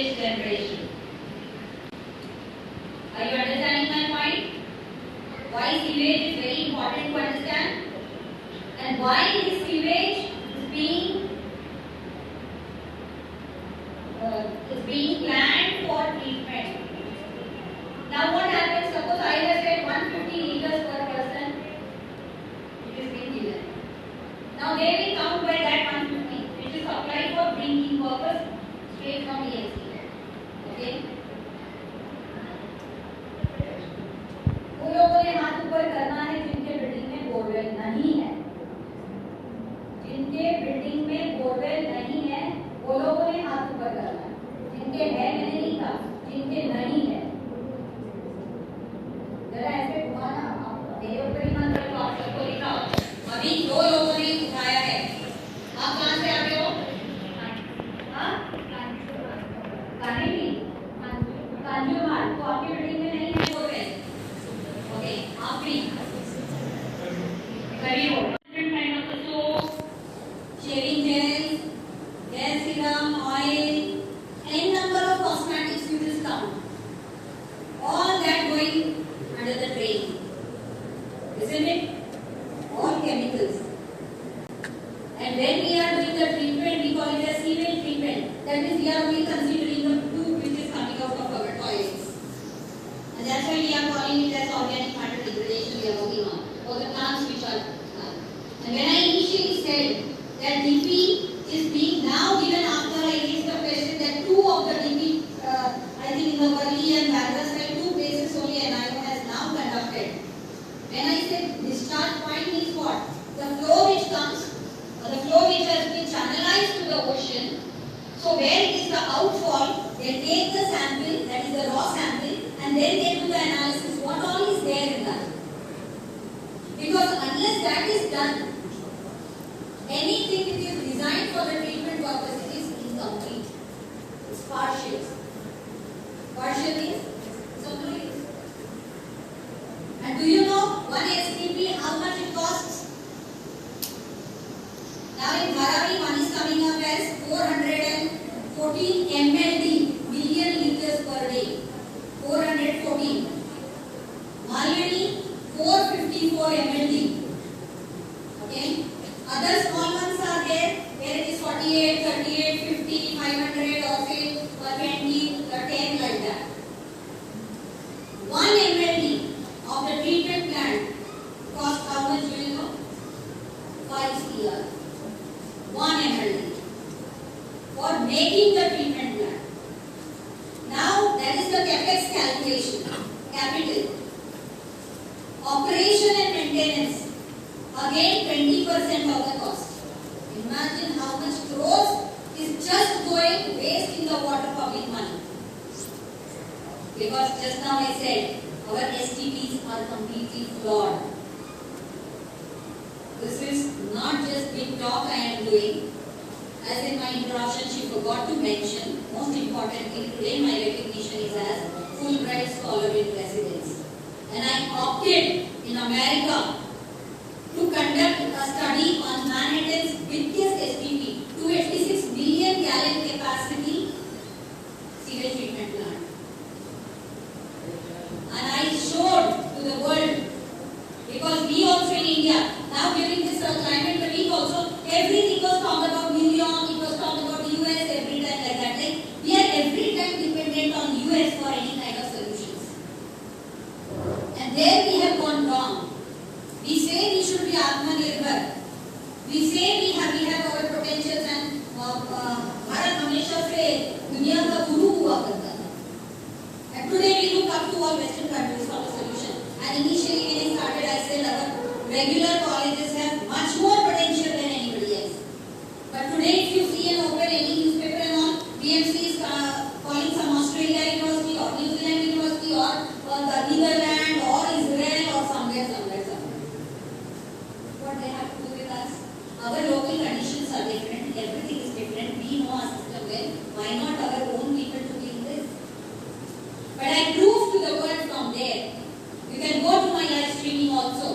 sewage generation. Are you understanding my point? Why sewage is very important to understand, and why this sewage is being planned for treatment. Now what happens? Suppose I have said 150 liters per person. It is being given. Now they will count by that 150, which is applied for drinking purpose straight from ESC. Okay. वो लोगों ने हाथ ऊपर करना है जिनके building में borewell नहीं है. जिनके बिल्डिंग में बोरवेल नहीं है वो लोगों ने हाथ ऊपर करना है. जिनके है मैंने नहीं कहा, जिनके नहीं है. जरा ऐसे घुमाना, आप मेरे ऊपर ही मत रखो, आप सबको दिखाओ. अभी 2 लोगों ने उठाया है. आप कहाँ से आते हो? हाँ, कानेली, कांजूमाल. तो आपकी बिल्डिंग में नहीं है बोरवेल. ओके, आप भी very good. Different kind of soap, shaving gel, hair serum, oil, n number of cosmetics you just count. All that going under the drain, isn't it? All chemicals. And when we are doing the treatment, we call it as sewage treatment. That means we are only considering the tube which is coming out of our toilets. And that's why we are calling it as organic matter degradation we are working on, for the plants which are and when I initially said that DP is being now given after I raised the question that 2 of the DP, I think in the Worli and Bangalore side, 2 places only NIO has now conducted. When I said discharge point means what? The flow which comes, or the flow which has been channelized to the ocean. So where it is the outfall, they take the sample, that is the raw sample, and then they do the analysis. What all is there in that? Because unless that is done, anything which is designed for the treatment purpose is incomplete. It's partial. Partial is complete. And do you know 1 STP how much it costs? Now in Dharavi one is coming up as 414 MLD, million liters per day. 414. Malvani 454 MLD. Okay. Other small ones are there where it is 48, 38, 50, 500 or say 20 or 10 like that. 1 ml of the treatment plant costs how much do you know? 5 CR. 1 ml for making the treatment plant. Now that is the capex calculation. Capital. Operation and maintenance. Again 20% of the cost. Imagine how much crores is just going waste in the water public money. Because just now I said our STPs are completely flawed. This is not just big talk I am doing. As in my introduction she forgot to mention, most importantly today my recognition is as Fulbright Scholar in Residence. And I opted in America to conduct a study on Manhattan's biggest STP, 286 million gallon capacity sewage treatment plant. And I showed to the world, because we also in India, now during this climate week also, everything was talked about New York, it was talked about US every time like that. Like we are every time dependent on US for any kind of solutions. And there we have gone wrong. We say we should be Atmanirbhar. We say we have our potentials and Bharat हमेशा से दुनिया का गुरु हुआ करता था. And today we look up to all Western countries for a solution. And initially when I started, I said our regular colleges have much more potential than anybody else. But today if you see and open any newspaper and all, BMC is calling some Australia University or New Zealand University or the Netherlands or Israel or somewhere. What they have to do with us? Our local conditions are different, everything is different, we know our system well, why not our own people to be in this? But I proved to the world from there. You can go to my live streaming also.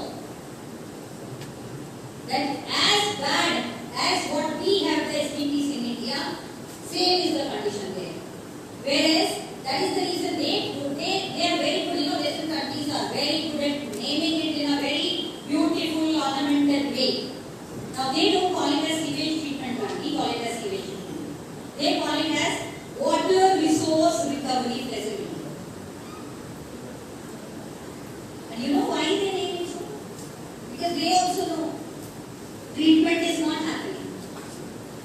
treatment is not happening.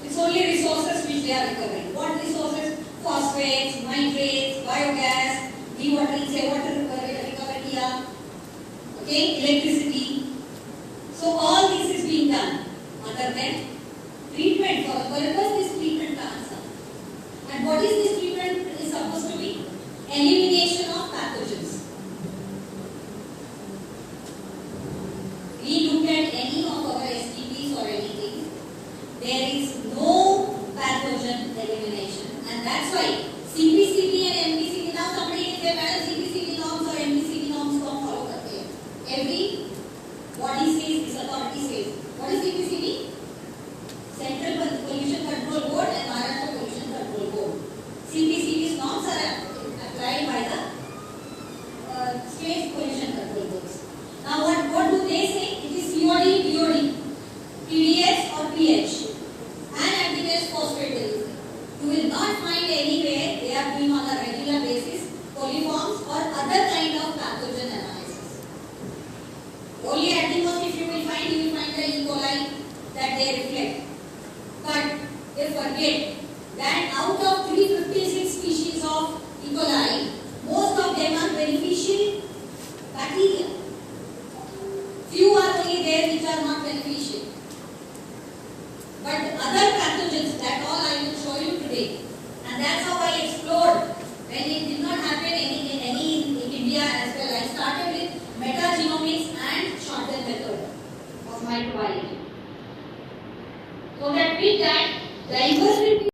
It's only resources which they are recovering. What resources? Phosphates, nitrates, biogas, dewatering, say water recovery here, okay, electricity. So all this is being done. Other than treatment, for the purpose this treatment plants are. And what is this treatment is supposed to be? Elimination of pathogens. We look at any of our STPs or anything, there is no pathogen elimination, and that's why CPCB and MPCB, now somebody is there, madam, CPCB norms or MPCB norms don't follow करते हैं. Every body says, this authority says, what is CPCB? Central Pollution Control Board and Maharashtra Pollution Control Board. CPCB's norms are applied by the state pollution control boards. Now what do they say? It is COD, DOD, TDS or pH and anti-test phosphate delivery. You will not find anywhere they are doing on a regular basis coliforms or other kind of pathogen analysis. Only at the most if you will find the E. coli that they reflect. But they forget that out of 356 species of E. coli, most of them are beneficial bacteria. Few are only there which are not beneficial. But other pathogens, that all I will show you today. And that's how I explored when it did not happen in India as well. I started with metagenomics and shorter method of microbiology. So that with that, diversity